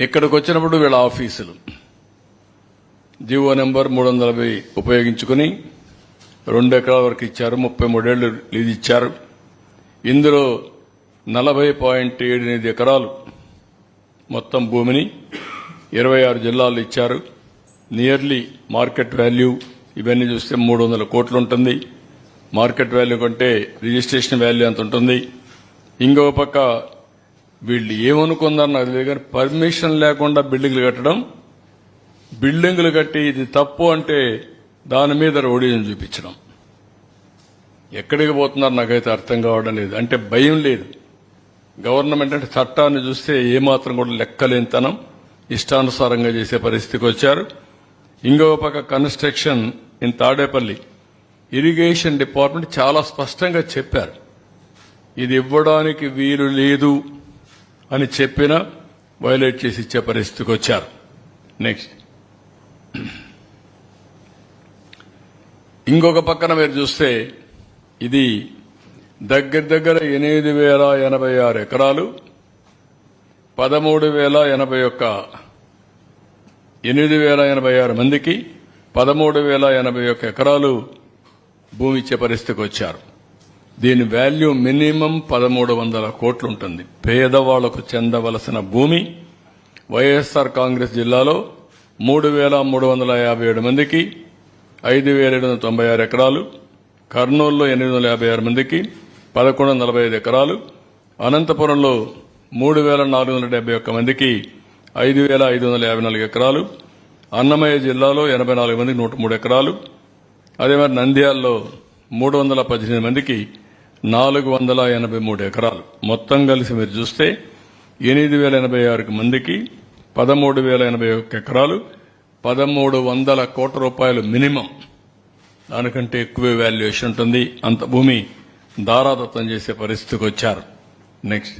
ఇక్కడికి వచ్చినప్పుడు వీళ్ళ ఆఫీసులు జీవో నెంబర్ 340 ఉపయోగించుకుని 2 ఎకరాల వరకు ఇచ్చారు. 33 ఏళ్లు లీజ్ ఇచ్చారు. ఇందులో 40.78 ఎకరాలు మొత్తం భూమిని 26 జిల్లాల్లో ఇచ్చారు. నియర్లీ మార్కెట్ వాల్యూ ఇవన్నీ చూస్తే 300 కోట్లు ఉంటుంది. మార్కెట్ వాల్యూ కంటే రిజిస్ట్రేషన్ వాల్యూ అంత ఉంటుంది. ఇంకో పక్క వీళ్ళు ఏమనుకుందారు నాకు తెలియదు కానీ పర్మిషన్ లేకుండా బిల్డింగ్లు కట్టడం, బిల్డింగ్లు కట్టి ఇది తప్పు అంటే దాని మీద రోడీని చూపించడం. ఎక్కడికి పోతున్నారు నాకైతే అర్థం కావడం లేదు. అంటే భయం లేదు. గవర్నమెంట్ అంటే చట్టాన్ని చూస్తే ఏమాత్రం కూడా లెక్కలేనితనం, ఇష్టానుసారంగా చేసే పరిస్థితికి వచ్చారు. ఇంకో పక్క construction in Tadepalli irrigation department చాలా స్పష్టంగా చెప్పారు, ఇది ఇవ్వడానికి వీలు లేదు అని చెప్పినా వైలేట్ చేసి ఇచ్చే పరిస్థితికి వచ్చారు. నెక్స్ట్ ఇంకొక పక్కన మీరు చూస్తే ఇది దగ్గర 8,086 ఎకరాలు 8,086 మందికి 13,081 ఎకరాలు భూమి ఇచ్చే పరిస్థితికి వచ్చారు. దీని వాల్యూ మినిమం 1,300 కోట్లు ఉంటుంది. పేదవాళ్లకు చెందవలసిన భూమి వైఎస్ఆర్ కాంగ్రెస్ జిల్లాలో 3,357 మందికి 5,796 ఎకరాలు, కర్నూలులో 856 మందికి 1,145 ఎకరాలు, అనంతపురంలో 3,471 మందికి 5,554 ఎకరాలు, అన్నమయ్య జిల్లాలో 84 మందికి 103 ఎకరాలు, అదే మరి నంద్యాలలో 318 మందికి 483 ఎకరాలు. మొత్తం కలిసి మీరు చూస్తే 8,086 మందికి 13,081 ఎకరాలు, 1,300 కోట్ల రూపాయలు మినిమం. దానికంటే ఎక్కువ వాల్యుయేషన్ ఉంటుంది. అంత భూమి దారాదత్తం చేసే పరిస్థితికి వచ్చారు. నెక్స్ట్